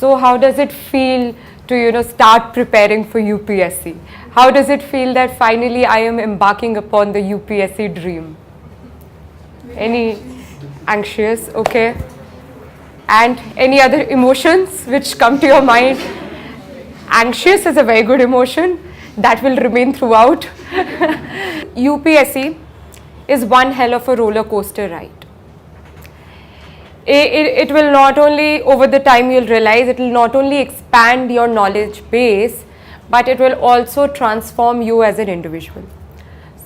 So how does it feel to start preparing for UPSC? How does it feel that finally I am embarking upon the UPSC dream? Any anxious? Okay. And any other emotions which come to your mind? Anxious is a very good emotion that will remain throughout. UPSC is one hell of a roller coaster ride. It will not only, over the time you'll realize, it will not only expand your knowledge base, but it will also transform you as an individual.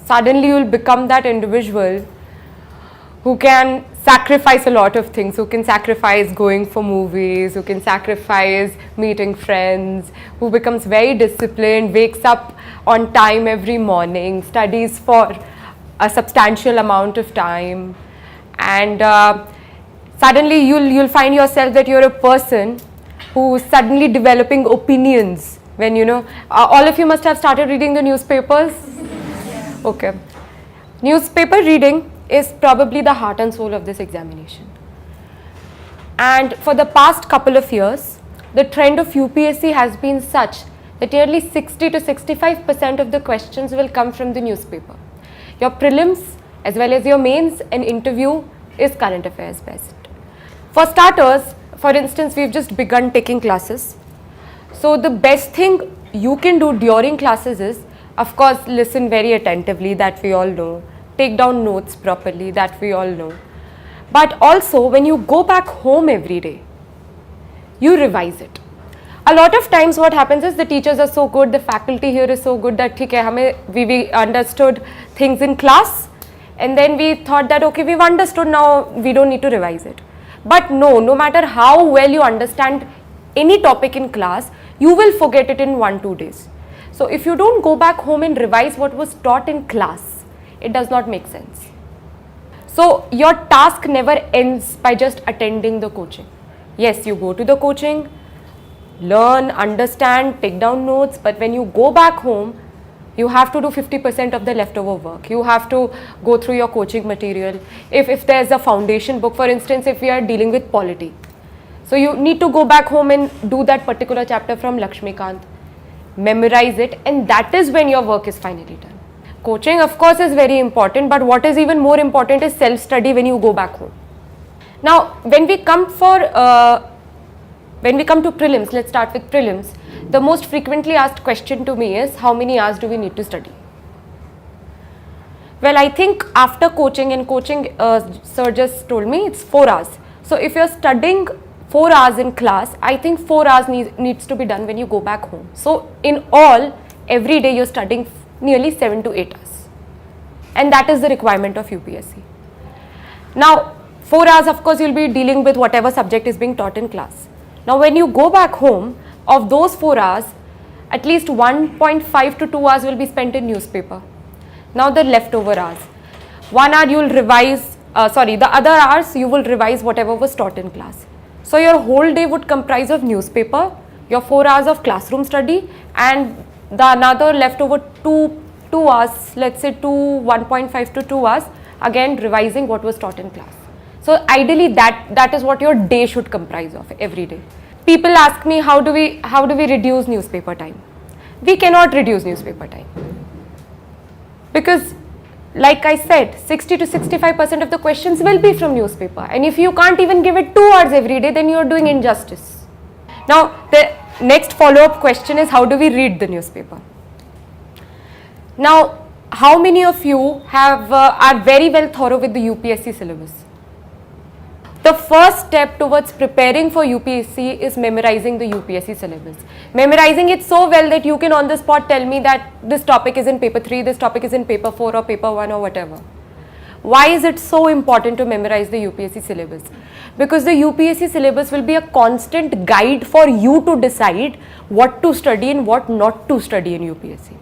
Suddenly you'll become that individual who can sacrifice a lot of things, who can sacrifice going for movies, who can sacrifice meeting friends, who becomes very disciplined, wakes up on time every morning, studies for a substantial amount of time, and suddenly you'll find yourself that you're a person who's suddenly developing opinions when all of you must have started reading the newspapers. Okay. Newspaper reading is probably the heart and soul of this examination. And for the past couple of years, the trend of UPSC has been such that nearly 60 to 65% of the questions will come from the newspaper. Your prelims as well as your mains and interview is current affairs based. For starters, for instance, we've just begun taking classes. So the best thing you can do during classes is, of course, listen very attentively, that we all know. Take down notes properly, that we all know. But also, when you go back home every day, you revise it. A lot of times what happens is the teachers are so good, the faculty here is so good that we understood things in class, and then we thought that okay, we've understood, now we don't need to revise it. But no matter how well you understand any topic in class, you will forget it in 1-2 days. So if you don't go back home and revise what was taught in class, it does not make sense. So your task never ends by just attending the coaching. Yes, you go to the coaching, learn, understand, take down notes, but when you go back home, you have to do 50% of the leftover work. You have to go through your coaching material. If there's a foundation book, for instance, if we are dealing with polity, so you need to go back home and do that particular chapter from Lakshmikant, memorize it, and that is when your work is finally done. Coaching, of course, is very important, but what is even more important is self-study when you go back home. Now, when we come to prelims, let's start with prelims. The most frequently asked question to me is, how many hours do we need to study? Well, I think after coaching, sir just told me it's 4 hours. So if you're studying 4 hours in class, I think 4 hours needs to be done when you go back home. So in all, every day you're studying nearly 7 to 8 hours. And that is the requirement of UPSC. Now, 4 hours, of course, you'll be dealing with whatever subject is being taught in class. Now, when you go back home, of those 4 hours, at least 1.5 to 2 hours will be spent in newspaper. Now, the leftover hours. 1 hour you will revise, the other hours you will revise whatever was taught in class. So, your whole day would comprise of newspaper, your 4 hours of classroom study, and the another leftover 2 hours, let's say 1.5 to 2 hours, again revising what was taught in class. So ideally that is what your day should comprise of every day. People ask me, how do we reduce newspaper time? We cannot reduce newspaper time, because like I said, 60 to 65% of the questions will be from newspaper, and if you can't even give it 2 hours every day, then you are doing injustice. Now the next follow-up question is, how do we read the newspaper? Now, how many of you are very well thorough with the UPSC syllabus? The first step towards preparing for UPSC is memorizing the UPSC syllabus. Memorizing it so well that you can on the spot tell me that this topic is in paper 3, this topic is in paper 4 or paper 1 or whatever. Why is it so important to memorize the UPSC syllabus? Because the UPSC syllabus will be a constant guide for you to decide what to study and what not to study in UPSC.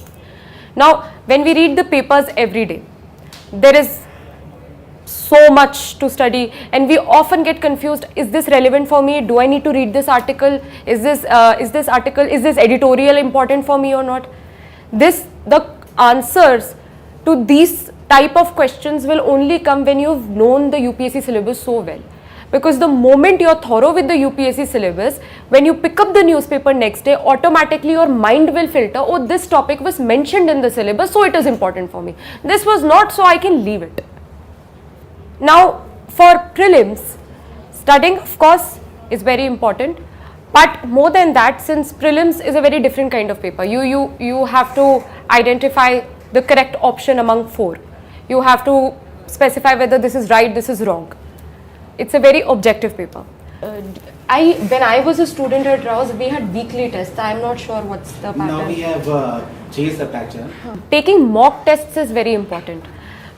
Now, when we read the papers every day, there is so much to study, and we often get confused. Is this relevant for me? Do I need to read this article? Is this editorial important for me or not? The answers to these type of questions will only come when you've known the UPSC syllabus so well. Because the moment you're thorough with the UPSC syllabus, when you pick up the newspaper next day, automatically your mind will filter, oh, this topic was mentioned in the syllabus, so it is important for me. This was not, so I can leave it. Now, for prelims, studying of course is very important, but more than that, since prelims is a very different kind of paper, you have to identify the correct option among 4. You have to specify whether this is right, this is wrong. It's a very objective paper. When I was a student at Rouse, we had weekly tests. I'm not sure what's the pattern. Now we have changed the pattern. Taking mock tests is very important.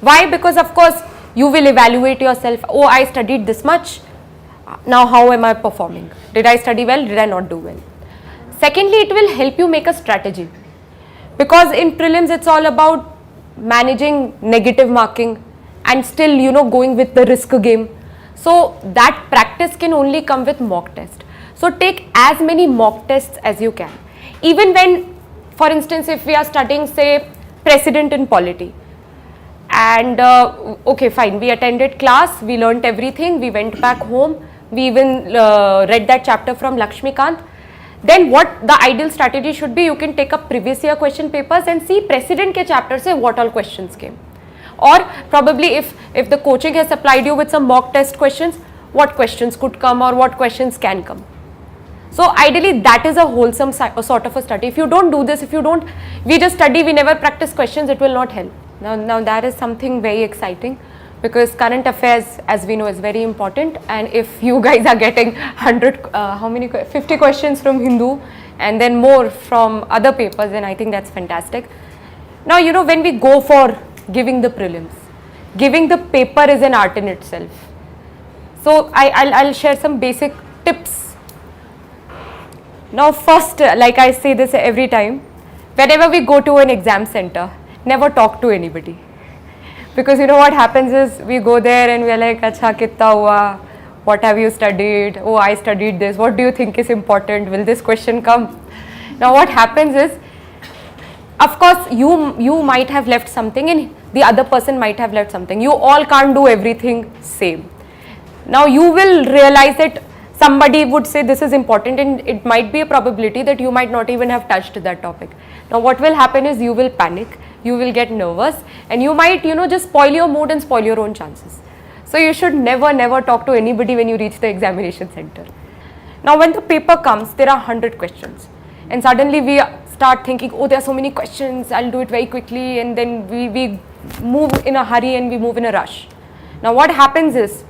Why? Because of course you will evaluate yourself. Oh, I studied this much. Now how am I performing? Did I study well? Did I not do well? Secondly, it will help you make a strategy. Because in prelims, it's all about managing negative marking and still, going with the risk game. So that practice can only come with mock test. So take as many mock tests as you can. Even when, for instance, if we are studying, say, precedent in polity, and okay, fine, we attended class, we learnt everything, we went back home, we even read that chapter from Lakshmikant. Then what the ideal strategy should be, you can take up previous year question papers and see precedent ke chapter se what all questions came. Or probably if the coaching has supplied you with some mock test questions, what questions could come or what questions can come. So ideally that is a wholesome sort of a study. If you don't do this, we just study, we never practice questions, it will not help. Now that is something very exciting, because current affairs, as we know, is very important, and if you guys are getting 50 questions from Hindu and then more from other papers, then I think that's fantastic. Now when we go for giving the prelims, giving the paper is an art in itself. So I'll share some basic tips. Now first, like I say this every time, whenever we go to an exam center, never talk to anybody. Because what happens is, we go there and we're like, acha kitta hua, what have you studied? Oh, I studied this. What do you think is important? Will this question come? Now what happens is, of course you might have left something and the other person might have left something. You all can't do everything same. Now you will realize that somebody would say this is important, and it might be a probability that you might not even have touched that topic. Now what will happen is, you will panic, you will get nervous, and you might just spoil your mood and spoil your own chances. So you should never talk to anybody when you reach the examination center. Now when the paper comes, there are 100 questions, and suddenly we start thinking, oh, there are so many questions, I'll do it very quickly, and then we move in a hurry and we move in a rush. Now what happens is,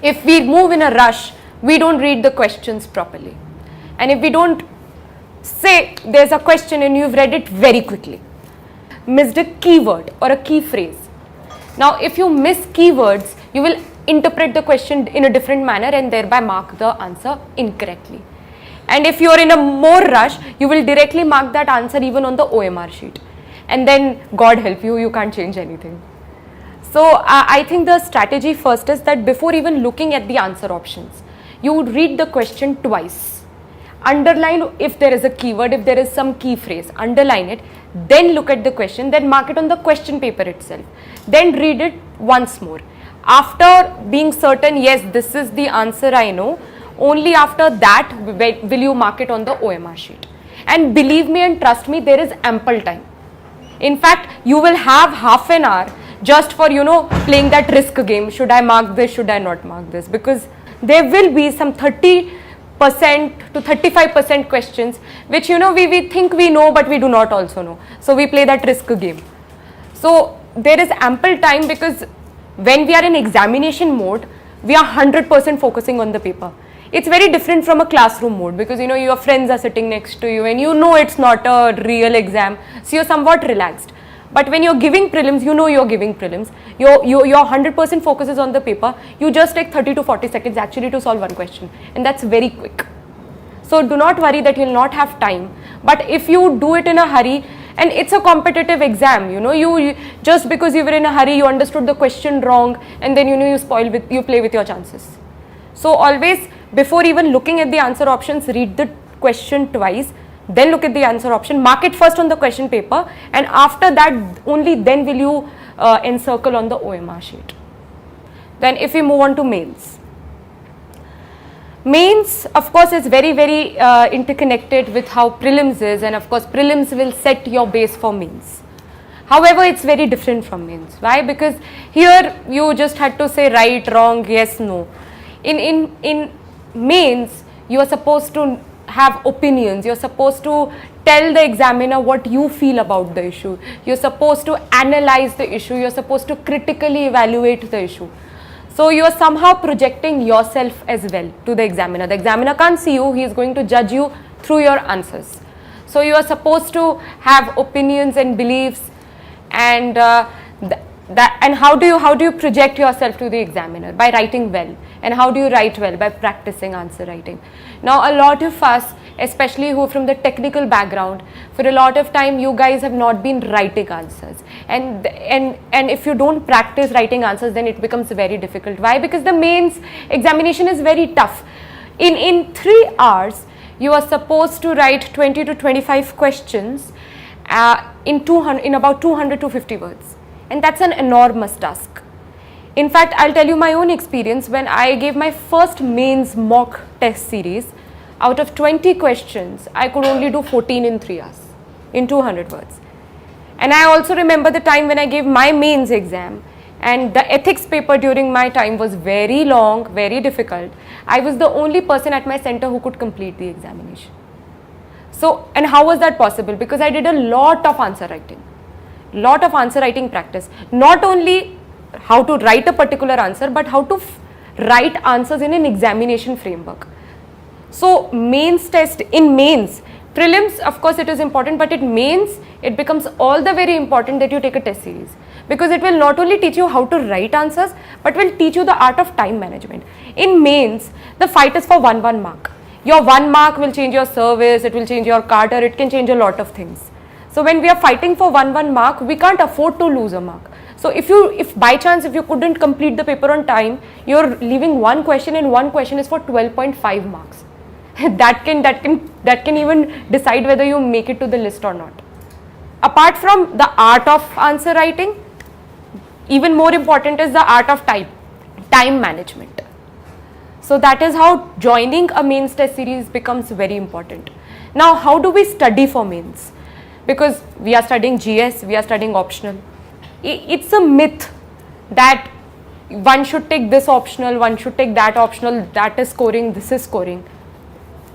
if we move in a rush, we don't read the questions properly. And if we don't, say there's a question and you've read it very quickly, missed a keyword or a key phrase. Now if you miss keywords, you will interpret the question in a different manner and thereby mark the answer incorrectly. And if you're in a more rush, you will directly mark that answer even on the OMR sheet. And then God help you, you can't change anything. So I think the strategy first is that before even looking at the answer options, you would read the question twice. Underline if there is a keyword, if there is some key phrase, underline it, then look at the question, then mark it on the question paper itself. Then read it once more. After being certain, yes, this is the answer I know, only after that will you mark it on the OMR sheet. And believe me and trust me, there is ample time. In fact, you will have half an hour just for playing that risk game. Should I mark this, should I not mark this? Because there will be some 30% to 35% questions which we think we know, but we do not also know. So we play that risk game. So there is ample time, because when we are in examination mode, we are 100% focusing on the paper. It's very different from a classroom mode, because your friends are sitting next to you and it's not a real exam, so you're somewhat relaxed. But when you're giving prelims, you're giving prelims, your 100% focus is on the paper. You just take 30 to 40 seconds actually to solve one question, and that's very quick. So do not worry that you'll not have time. But if you do it in a hurry, and it's a competitive exam, you just because you were in a hurry, you understood the question wrong, and then you play with your chances. So always, before even looking at the answer options, read the question twice, then look at the answer option, mark it first on the question paper, and after that only then will you encircle on the OMR sheet. Then if we move on to mains. Mains, of course, is very, very interconnected with how prelims is, and of course, prelims will set your base for mains. However, it's very different from mains. Why? Because here you just had to say right, wrong, yes, no. In mains, you are supposed to have opinions. You're supposed to tell the examiner what you feel about the issue. You're supposed to analyze the issue. You're supposed to critically evaluate the issue. So you are somehow projecting yourself as well to the examiner. The examiner can't see you. He is going to judge you through your answers. So you are supposed to have opinions and beliefs, and and how do you project yourself to the examiner? By writing well. And how do you write well? By practicing answer writing. Now a lot of us, especially who are from the technical background, for a lot of time you guys have not been writing answers, and if you don't practice writing answers, then it becomes very difficult. Why? Because the mains examination is very tough. In 3 hours you are supposed to write 20 to 25 questions in about 200 to 50 words, and that's an enormous task. In fact, I'll tell you my own experience. When I gave my first mains mock test series, out of 20 questions, I could only do 14 in 3 hours, in 200 words. And I also remember the time when I gave my mains exam, and the ethics paper during my time was very long, very difficult. I was the only person at my center who could complete the examination. So, and how was that possible? Because I did a lot of answer writing practice. Not only how to write a particular answer, but how to write answers in an examination framework. So mains test, in mains, prelims of course it is important, but in mains it becomes all the very important that you take a test series, because it will not only teach you how to write answers, but will teach you the art of time management. In mains, the fight is for 1 mark. Your 1 mark will change your service, it will change your Carter, it can change a lot of things. So when we are fighting for 1 mark, we can't afford to lose a mark. So if by chance if you couldn't complete the paper on time, you're leaving one question, and one question is for 12.5 marks. that can even decide whether you make it to the list or not. Apart from the art of answer writing, even more important is the art of time management. So that is how joining a mains test series becomes very important. Now, how do we study for mains? Because we are studying GS, we are studying optional. It's a myth that one should take this optional, one should take that optional, that is scoring, this is scoring.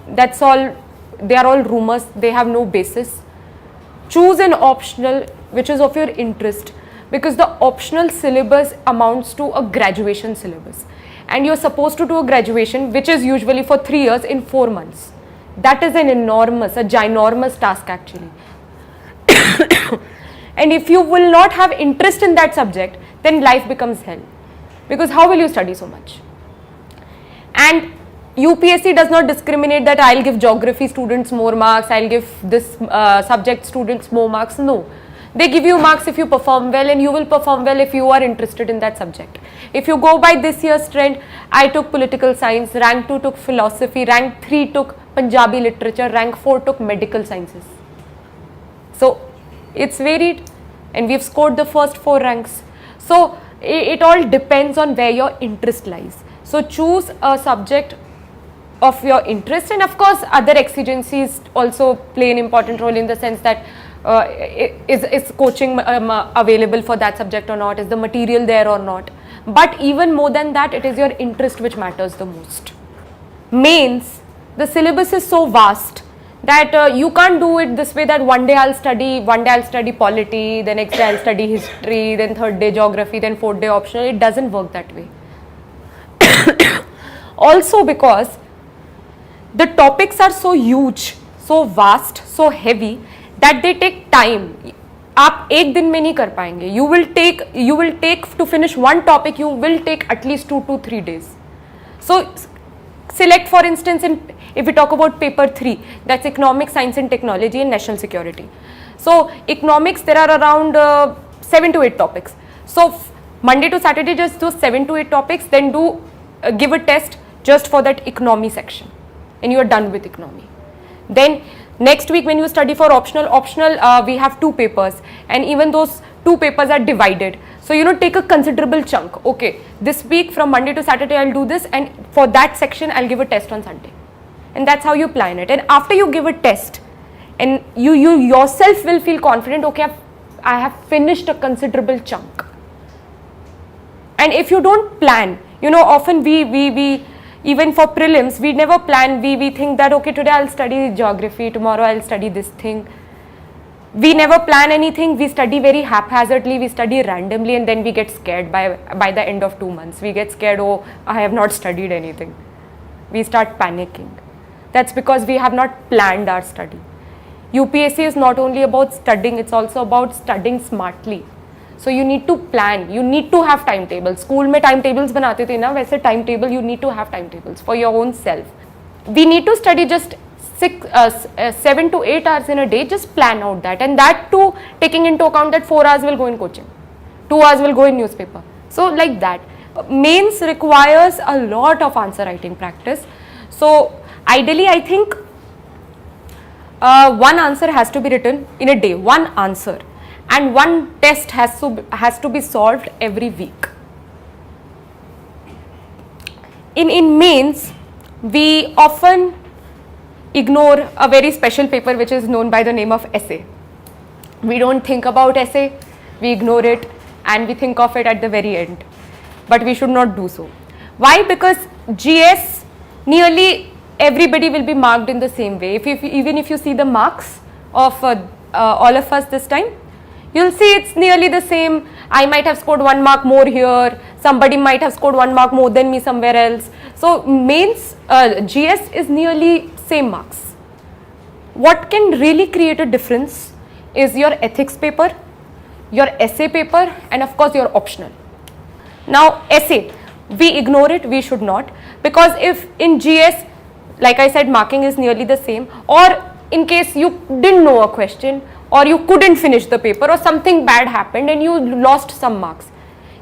That's all, they are all rumors, they have no basis. Choose an optional which is of your interest, because the optional syllabus amounts to a graduation syllabus, and you're supposed to do a graduation which is usually for 3 years in 4 months. That is a ginormous task actually. And if you will not have interest in that subject, then life becomes hell, because how will you study so much? And UPSC does not discriminate that I'll give geography students more marks, I'll give this subject students more marks. No, they give you marks if you perform well, and you will perform well if you are interested in that subject. If you go by this year's trend, I took political science, rank 2 took philosophy, rank 3 took Punjabi literature, rank 4 took medical sciences. So it's varied, and we've scored the first 4 ranks. So it all depends on where your interest lies. So choose a subject of your interest, and of course other exigencies also play an important role, in the sense that is coaching available for that subject or not, is the material there or not. But even more than that, it is your interest which matters the most. Mains, the syllabus is so vast that you can't do it this way, that one day I'll study polity, the next day I'll study history, then third day geography, then fourth day optional. It doesn't work that way. Also because the topics are so huge, so vast, so heavy, that they take time. आप एक दिन में नहीं कर पाएंगे. You will take to finish one topic, you will take at least 2 to 3 days. So select, for instance, if we talk about paper 3, that's economics, science and technology and national security. So economics, there are around 7 to 8 topics. So Monday to Saturday just do 7 to 8 topics, then do give a test just for that economy section, and you are done with economy. Then next week when you study for optional, we have 2 papers, and even those 2 papers are divided. So, take a considerable chunk. Okay, this week from Monday to Saturday I'll do this, and for that section I'll give a test on Sunday. And that's how you plan it. And after you give a test, and you yourself will feel confident, okay, I have finished a considerable chunk. And if you don't plan, often we even for prelims, we never plan. We think that, okay, today I'll study geography, tomorrow I'll study this thing. We never plan anything. We study very haphazardly, we study randomly, and then we get scared by the end of 2 months. We get scared, oh, I have not studied anything. We start panicking. That's because we have not planned our study. UPSC is not only about studying, it's also about studying smartly. So you need to plan, you need to have timetables. School mein timetables banate the na, वैसे timetable you need to have timetables for your own self. We need to study just 7 to 8 hours in a day, just plan out that, and that too taking into account that 4 hours will go in coaching, 2 hours will go in newspaper. So like that. Mains requires a lot of answer writing practice. So ideally I think one answer has to be written in a day, one answer, and one test has to be solved every week. In mains, we often ignore a very special paper which is known by the name of essay. We don't think about essay, we ignore it, and we think of it at the very end. But we should not do so. Why? Because GS, nearly everybody will be marked in the same way. Even if you see the marks of all of us this time, you'll see it's nearly the same. I might have scored 1 mark more here, somebody might have scored 1 mark more than me somewhere else. So mains, GS is nearly same marks. What can really create a difference is your ethics paper, your essay paper, and of course your optional. Now essay, we ignore it, we should not, because if in GS, like I said, marking is nearly the same, or in case you didn't know a question, or you couldn't finish the paper, or something bad happened and you lost some marks.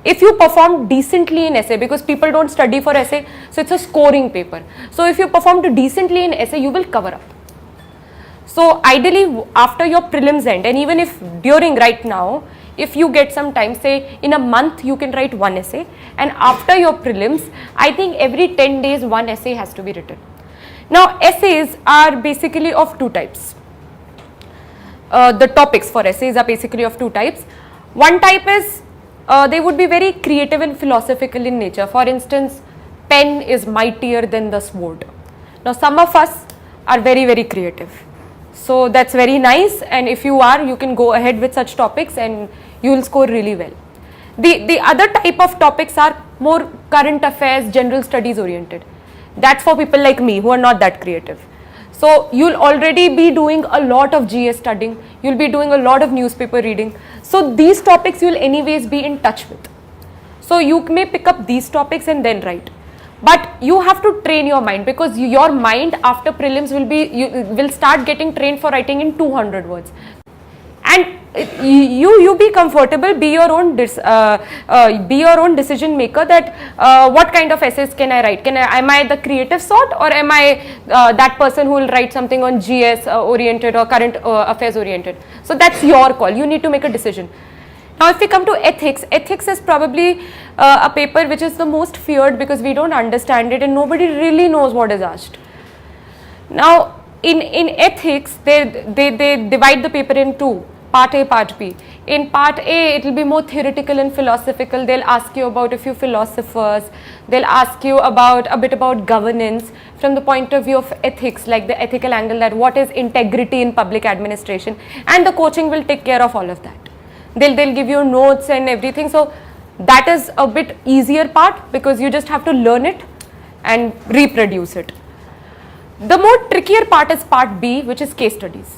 If you performed decently in essay, because people don't study for essay, so it's a scoring paper. So if you performed decently in essay, you will cover up. So ideally after your prelims end, and even if during right now, if you get some time, say in a month you can write 1 essay, and after your prelims, I think every 10 days 1 essay has to be written. Now essays are basically of 2 types. The topics for essays are basically of 2 types. One type is they would be very creative and philosophical in nature. For instance, pen is mightier than the sword. Now some of us are very, very creative. So that's very nice, and if you are, you can go ahead with such topics and you will score really well. The other type of topics are more current affairs, general studies oriented. That's for people like me who are not that creative. So you'll already be doing a lot of GS studying, you'll be doing a lot of newspaper reading. So these topics you'll anyways be in touch with. So you may pick up these topics and then write. But you have to train your mind, because your mind after prelims will start getting trained for writing in 200 words. And you be comfortable, be your own decision maker, that what kind of essays can I write? Am I the creative sort, or am I that person who will write something on GS oriented or current affairs oriented? So that's your call. You need to make a decision. Now if we come to ethics, ethics is probably a paper which is the most feared, because we don't understand it and nobody really knows what is asked. Now in ethics, they divide the paper in 2. Part A, Part B. In Part A, it will be more theoretical and philosophical. They'll ask you about a few philosophers. They'll ask you about a bit about governance from the point of view of ethics, like the ethical angle, that what is integrity in public administration, and the coaching will take care of all of that. They'll give you notes and everything. So that is a bit easier part, because you just have to learn it and reproduce it. The more trickier part is Part B, which is case studies.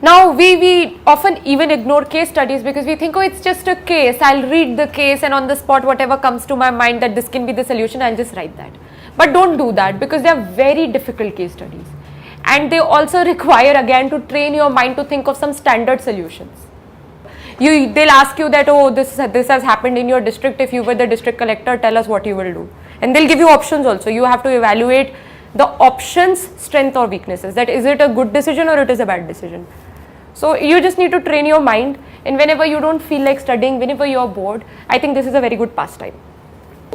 Now we often even ignore case studies, because we think, oh, it's just a case, I'll read the case and on the spot whatever comes to my mind that this can be the solution, I'll just write that. But don't do that, because they are very difficult case studies, and they also require again to train your mind to think of some standard solutions. They'll ask you that, oh, this has happened in your district, if you were the district collector, tell us what you will do. And they'll give you options also. You have to evaluate the options, strength or weaknesses, that is it a good decision or it is a bad decision. So you just need to train your mind and whenever you don't feel like studying, whenever you're bored, I think this is a very good pastime.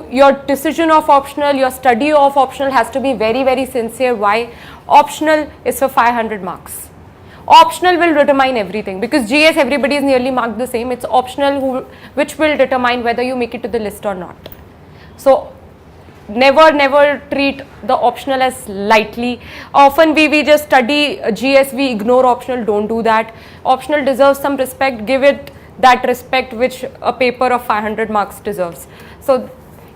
Your decision of optional, your study of optional has to be very, very sincere. Why? Optional is for 500 marks. Optional will determine everything, because GS everybody is nearly marked the same. It's optional which will determine whether you make it to the list or not. So never treat the optional as lightly. Often we just study GS, we ignore optional. Don't do that. Optional deserves some respect. Give it that respect which a paper of 500 marks deserves. So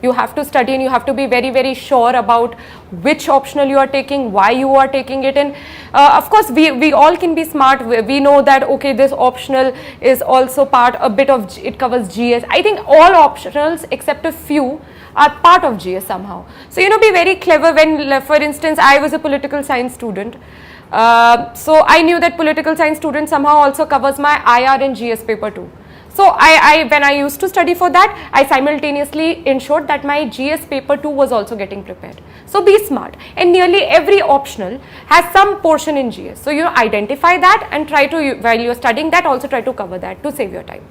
you have to study, and you have to be very, very sure about which optional you are taking, why you are taking it. And of course we all can be smart. We know that okay, this optional is also a bit of, it covers GS. I think all optionals except a few are part of GS somehow. So be very clever. When, for instance, I was a political science student, so I knew that political science student somehow also covers my IR and GS paper too. So when I used to study for that, I simultaneously ensured that my GS paper 2 was also getting prepared. So be smart, and nearly every optional has some portion in GS. So identify that and try to, while you are studying that, also try to cover that to save your time.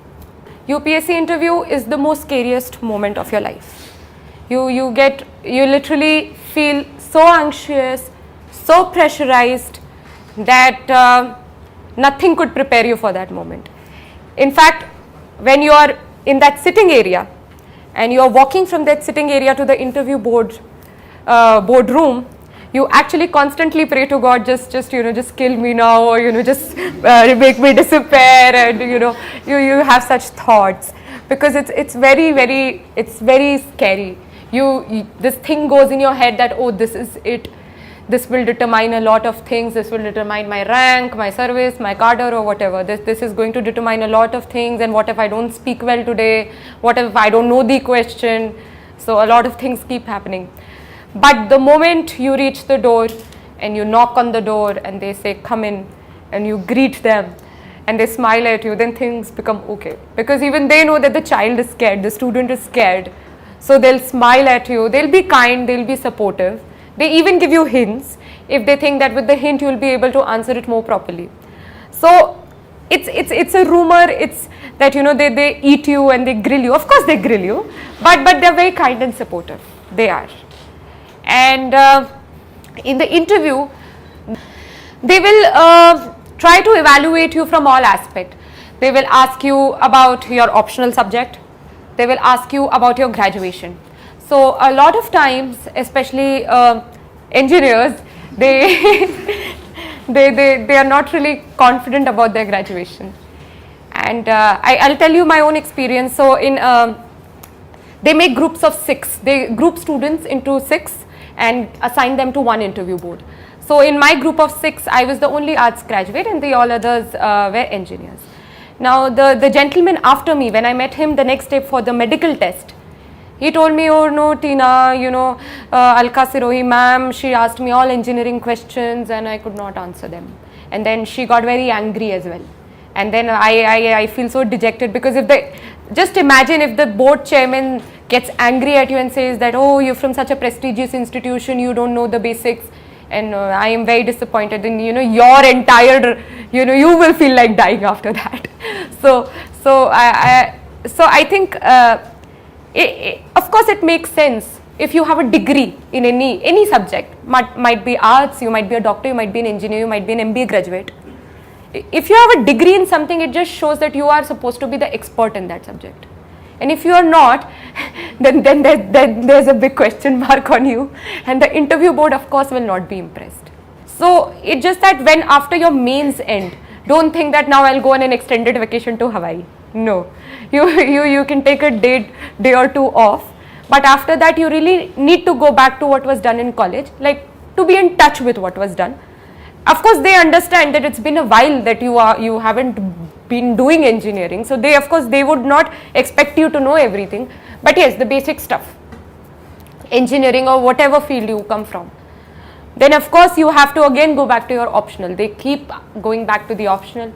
UPSC interview is the most scariest moment of your life. You literally feel so anxious, so pressurized that nothing could prepare you for that moment. In fact, when you are in that sitting area and you are walking from that sitting area to the interview boardroom, you actually constantly pray to God, just kill me now, or just make me disappear, and you have such thoughts, because it's very scary. This thing goes in your head that, oh, this is it. This will determine a lot of things. This will determine my rank, my service, my cadre, or whatever. This is going to determine a lot of things. And what if I don't speak well today? What if I don't know the question? So a lot of things keep happening. But the moment you reach the door and you knock on the door and they say, come in, and you greet them and they smile at you, then things become okay. Because even they know that the child is scared, the student is scared. So they'll smile at you, they'll be kind, they'll be supportive. They even give you hints if they think that with the hint you will be able to answer it more properly. So it's a rumor, it's that they eat you and they grill you. Of course they grill you, but they're very kind and supportive. They are. And in the interview, they will try to evaluate you from all aspects. They will ask you about your optional subject. They will ask you about your graduation. So a lot of times, especially engineers, they are not really confident about their graduation. And I'll tell you my own experience. So they make groups of 6. They group students into 6 and assign them to one interview board. So in my group of 6, I was the only arts graduate, and the all others were engineers. Now the gentleman after me, when I met him the next day for the medical test, he told me, oh no, Tina, Alka Sirohi ma'am, she asked me all engineering questions and I could not answer them. And then she got very angry as well. And then I feel so dejected, because just imagine if the board chairman gets angry at you and says that, oh, you're from such a prestigious institution, you don't know the basics. And I am very disappointed in, your entire, you will feel like dying after that. So I think, of course, it makes sense if you have a degree in any subject. Might be arts, you might be a doctor, you might be an engineer, you might be an MBA graduate. If you have a degree in something, it just shows that you are supposed to be the expert in that subject. And if you are not, then there's a big question mark on you, and the interview board, of course, will not be impressed. So it's just that when after your mains end, don't think that now I'll go on an extended vacation to Hawaii. No, you can take a day or two off, but after that you really need to go back to what was done in college, like to be in touch with what was done. Of course, they understand that it's been a while that you haven't been doing engineering, so they would not expect you to know everything, but yes, the basic stuff, engineering or whatever field you come from. Then of course you have to again go back to your optional. They keep going back to the optional.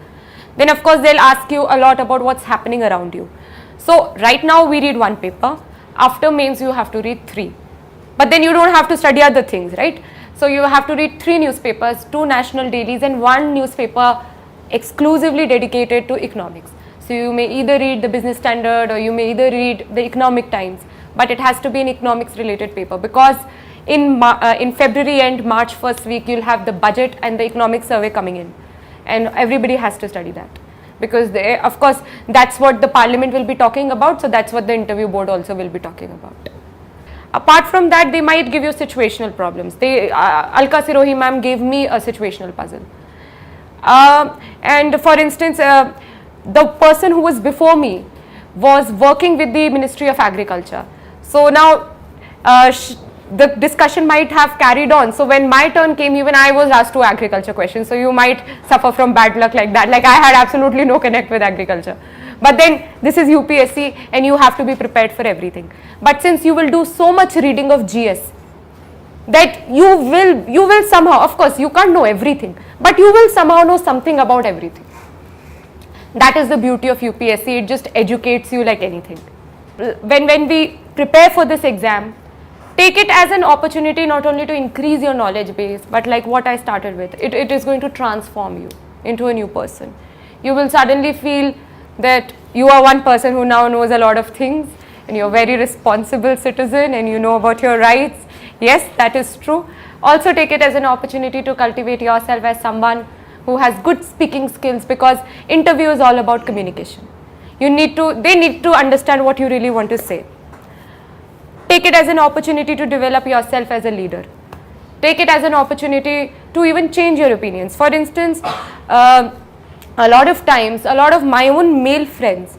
Then of course they'll ask you a lot about what's happening around you. So right now we read one paper, after mains you have to read 3, but then you don't have to study other things, right? So you have to read 3 newspapers, 2 national dailies and 1 newspaper exclusively dedicated to economics. So you may either read the Business Standard or you may either read the Economic Times, but it has to be an economics related paper, because in February and March first week you'll have the budget and the economic survey coming in, and everybody has to study that, because they, of course that's what the parliament will be talking about, so that's what the interview board also will be talking about. Apart from that, they might give you situational problems. Alka Sirohi ma'am gave me a situational puzzle. And for instance, the person who was before me was working with the Ministry of Agriculture. So now the discussion might have carried on. So when my turn came, even I was asked two agriculture questions. So you might suffer from bad luck like that. Like I had absolutely no connect with agriculture. But then this is UPSC and you have to be prepared for everything. But since you will do so much reading of GS, that you will somehow, of course you can't know everything, but you will somehow know something about everything. That is the beauty of UPSC, it just educates you like anything. When we prepare for this exam, take it as an opportunity not only to increase your knowledge base, but like what I started with, it is going to transform you into a new person. You will suddenly feel that you are one person who now knows a lot of things, and you're a very responsible citizen and you know about your rights. Yes, that is true. Also take it as an opportunity to cultivate yourself as someone who has good speaking skills, because interview is all about communication. They need to understand what you really want to say. Take it as an opportunity to develop yourself as a leader. Take it as an opportunity to even change your opinions. For instance, a lot of times, a lot of my own male friends,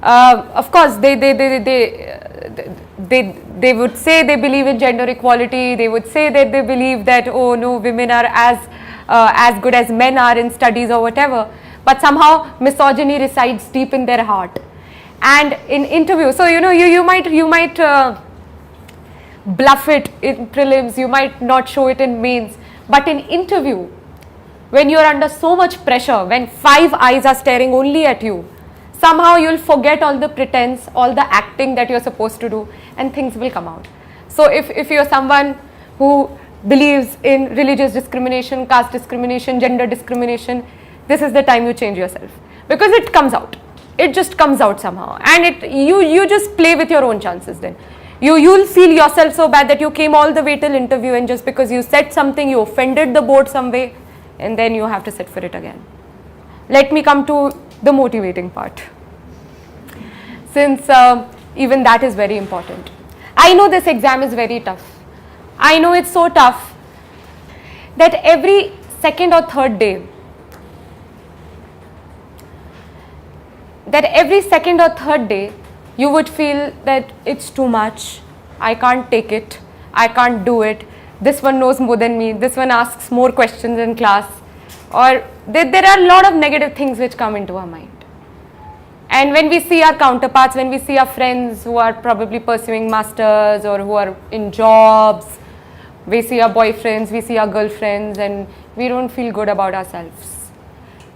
of course, they would say they believe in gender equality. They would say that they believe that, oh no, women are as good as men are in studies or whatever. But somehow misogyny resides deep in their heart. And in interviews, so you might bluff it in prelims. You might not show it in mains. But in interview, when you are under so much pressure, when 5 eyes are staring only at you, somehow you will forget all the pretense, all the acting that you are supposed to do, and things will come out. So if you are someone who believes in religious discrimination, caste discrimination, gender discrimination, this is the time you change yourself, because it comes out. It just comes out somehow, and you just play with your own chances. Then you'll feel yourself so bad that you came all the way till interview, and just because you said something, you offended the board some way, and then you have to sit for it again. Let me come to the motivating part, since even that is very important. I know this exam is very tough. I know it's so tough that every second or third day, you would feel that it's too much, I can't take it, I can't do it, this one knows more than me, this one asks more questions in class, or there are a lot of negative things which come into our mind. And when we see our counterparts, when we see our friends who are probably pursuing masters or who are in jobs, we see our boyfriends, we see our girlfriends, and we don't feel good about ourselves.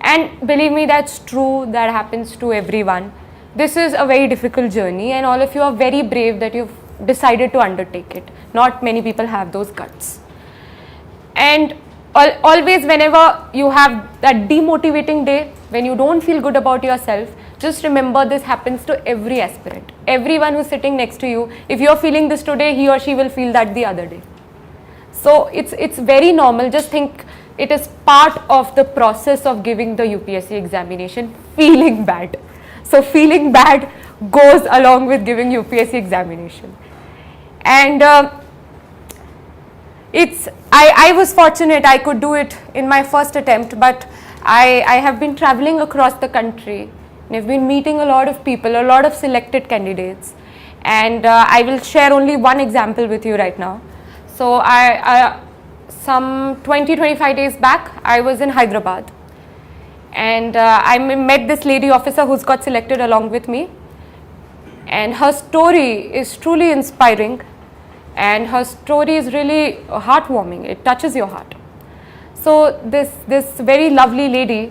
And believe me, that's true, that happens to everyone. This is a very difficult journey, and all of you are very brave that you've decided to undertake it. Not many people have those guts. And always whenever you have that demotivating day, when you don't feel good about yourself, just remember this happens to every aspirant. Everyone who's sitting next to you, if you're feeling this today, he or she will feel that the other day. So it's very normal. Just think it is part of the process of giving the UPSC examination, feeling bad. So feeling bad goes along with giving UPSC examination. And I was fortunate I could do it in my first attempt, but I have been traveling across the country, and I've been meeting a lot of people, a lot of selected candidates, and I will share only one example with you right now. So some 20-25 days back, I was in Hyderabad, and I met this lady officer who's got selected along with me, and her story is truly inspiring, and her story is really heartwarming. It touches your heart. So this very lovely lady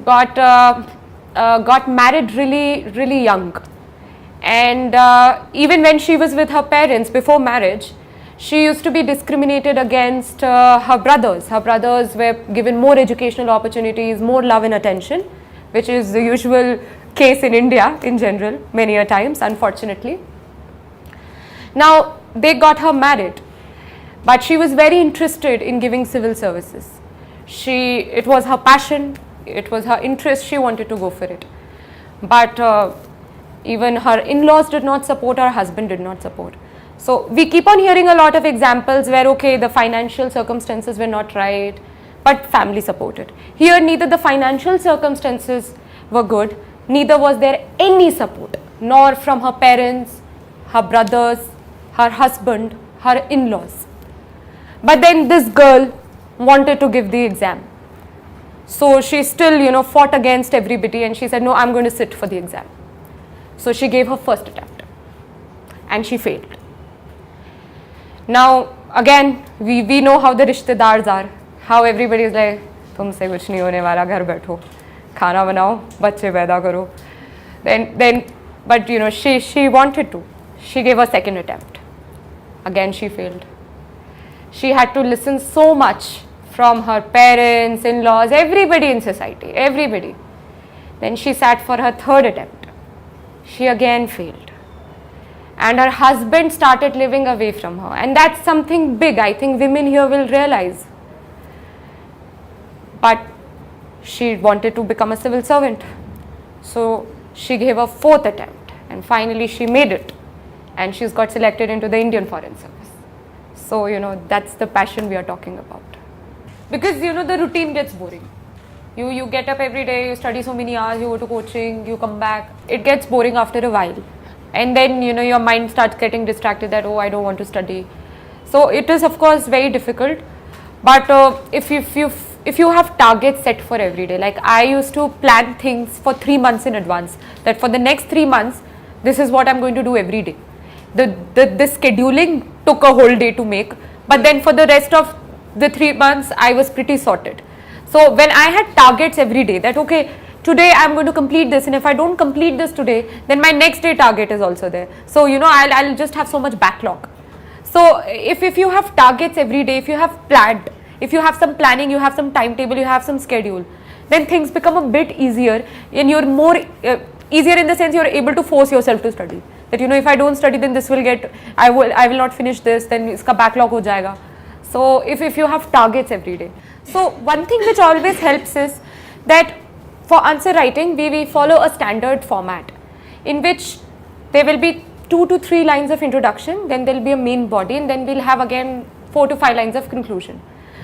got married really young, and even when she was with her parents before marriage, she used to be discriminated against her brothers. Her brothers were given more educational opportunities, more love and attention, which is the usual case in India in general, many a times, unfortunately. Now, they got her married, but she was very interested in giving civil services. It was her passion, it was her interest, she wanted to go for it. But even her in-laws did not support, her husband did not support. So we keep on hearing a lot of examples where, okay, the financial circumstances were not right, but family supported. Here, neither the financial circumstances were good, neither was there any support, nor from her parents, her brothers, her husband, her in-laws. But then this girl wanted to give the exam. So she still, fought against everybody, and she said, no, I'm going to sit for the exam. So she gave her first attempt and she failed. Now again, we know how the rishtedars are, how everybody is like, तुमसे कुछ नहीं होने वाला, घर बैठो, खाना बनाओ, बच्चे पैदा करो. But she wanted to. She gave a second attempt. Again she failed. She had to listen so much from her parents, in-laws, everybody in society, everybody. Then she sat for her third attempt. She again failed. And her husband started living away from her. And that's something big, I think women here will realize. But she wanted to become a civil servant. So she gave a fourth attempt. And finally she made it. And she's got selected into the Indian Foreign Service. So, that's the passion we are talking about. Because, the routine gets boring. You get up every day, you study so many hours, you go to coaching, you come back. It gets boring after a while. And then, your mind starts getting distracted that, oh, I don't want to study. So it is, of course, very difficult. But if you have targets set for every day, like I used to plan things for 3 months in advance, that for the next 3 months, this is what I'm going to do every day. The scheduling took a whole day to make, but then for the rest of the 3 months, I was pretty sorted. So when I had targets every day, that okay, today I'm going to complete this, and if I don't complete this today, then my next day target is also there. So I'll just have so much backlog. So if you have targets every day, if you have planned, if you have some planning, you have some timetable, you have some schedule, then things become a bit easier, and you're more easier in the sense you're able to force yourself to study. That if I don't study, then this will get, I will not finish this, then iska backlog ho jayega. So if you have targets every day. So one thing which always helps is that for answer writing, we follow a standard format in which there will be 2 to 3 lines of introduction, then there will be a main body, and then we'll have again 4 to 5 lines of conclusion.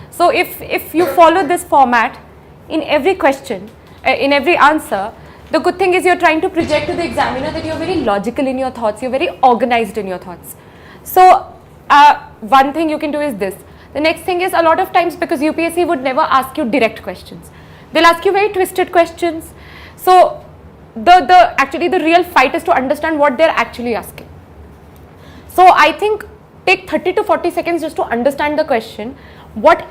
So if you follow this format in every question, in every answer, the good thing is you're trying to project to the examiner that you're very logical in your thoughts, you're very organized in your thoughts. So one thing you can do is this. The next thing is, a lot of times, because UPSC would never ask you direct questions, they'll ask you very twisted questions. So actually the real fight is to understand what they're actually asking. So I think take 30 to 40 seconds just to understand the question, what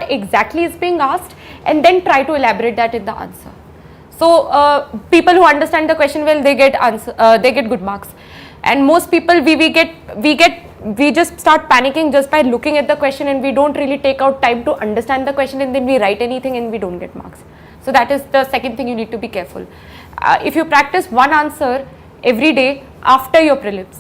exactly is being asked, and then try to elaborate that in the answer. So people who understand the question well, they get good marks, and most people we just start panicking just by looking at the question, and we don't really take out time to understand the question, and then we write anything and we don't get marks. So that is the second thing you need to be careful. If you practice one answer every day after your prelims,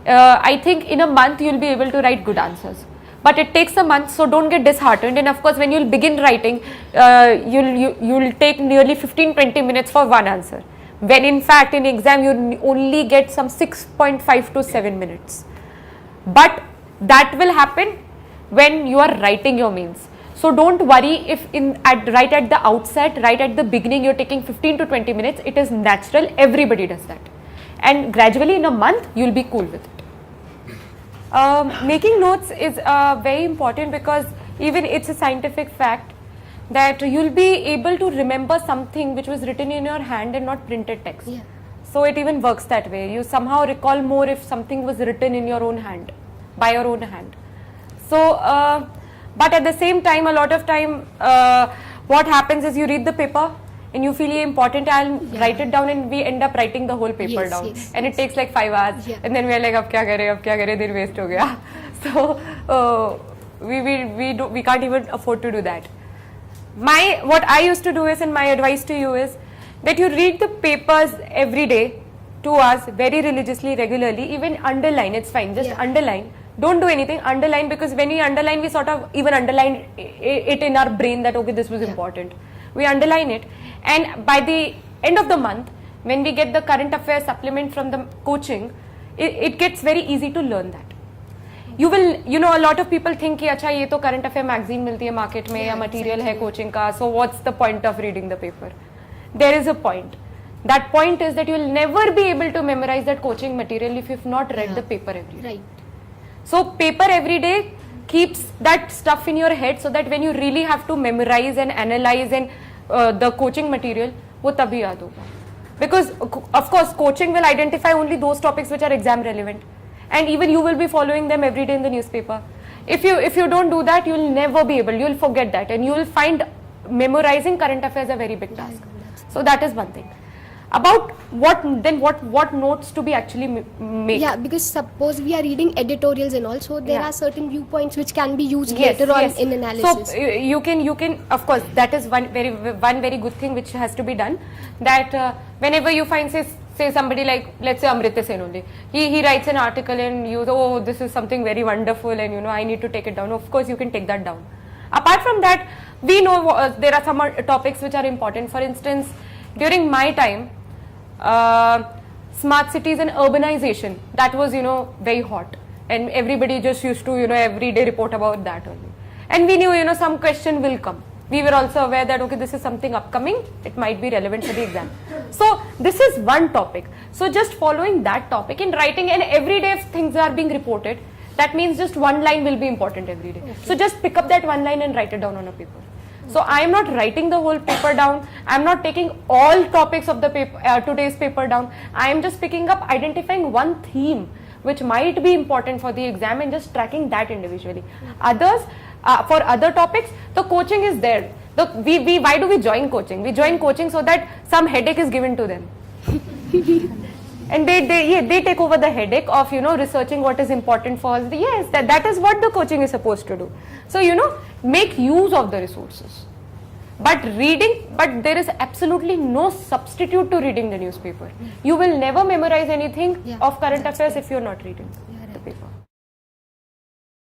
I think in a month you'll be able to write good answers. But it takes a month, so don't get disheartened. And of course, when you'll begin writing, you'll take nearly 15-20 minutes for one answer. When in fact in exam you only get some 6.5 to 7 minutes. But that will happen when you are writing your mains. So don't worry if right at the outset, right at the beginning, you're taking 15 to 20 minutes. It is natural. Everybody does that. And gradually in a month, you'll be cool with it. Making notes is very important, because even it's a scientific fact that you'll be able to remember something which was written in your hand and not printed text. Yeah. So it even works that way. You somehow recall more if something was written in your own hand, by your own hand. So, but at the same time, a lot of time, what happens is you read the paper and you feel important, I'll write it down, and we end up writing the whole paper down. And it takes like 5 hours, and then we're like, ab kya kare, din waste ho gaya. So we can't even afford to do that. What I used to do is, and my advice to you is, that you read the papers every day, 2 hours, very religiously, regularly, even underline, it's fine, just underline. Don't do anything, underline, because when we underline, we sort of even underline it in our brain that, okay, this was important. We underline it, and by the end of the month, when we get the current affairs supplement from the coaching, it gets very easy to learn that. You will, a lot of people think कि अच्छा ये तो current affair magazine मिलती है market में या material है coaching का, so what's the point of reading the paper? There is a point. That point is that you will never be able to memorize that coaching material if you've not read the paper every day. Right. So paper every day keeps that stuff in your head so that when you really have to memorize and analyze and the coaching material, वो तभी याद होगा. Because of course coaching will identify only those topics which are exam relevant, and even you will be following them every day in the newspaper. If you don't do that, you will never be able, you will forget that, and you will find memorizing current affairs a very big task. So that is one thing. About what notes to be actually make. Yeah, because suppose we are reading editorials and also there are certain viewpoints which can be used later on in analysis. So you can of course, that is one very good thing which has to be done, that whenever you find say somebody like, let's say Amrita Sen only, he writes an article and you, oh, this is something very wonderful and I need to take it down. Of course you can take that down. Apart from that, we know there are some topics which are important. For instance, during my time, smart cities and urbanization, that was very hot, and everybody just used to every day report about that only, and we knew some question will come. We were also aware that okay, this is something upcoming, it might be relevant for the exam. So this is one topic. So just following that topic in writing, and every day if things are being reported, that means just one line will be important every day. So just pick up that one line and write it down on a paper. So I am not writing the whole paper down. I am not taking all topics of the paper, today's paper down. I am just picking up, identifying one theme which might be important for the exam and just tracking that individually. Others, for other topics, the coaching is there. Why do we join coaching? We join coaching so that some headache is given to them. And they take over the headache of researching what is important for us. Yes, that is what the coaching is supposed to do. So make use of the resources. But there is absolutely no substitute to reading the newspaper. You will never memorize anything of current affairs if you are not reading.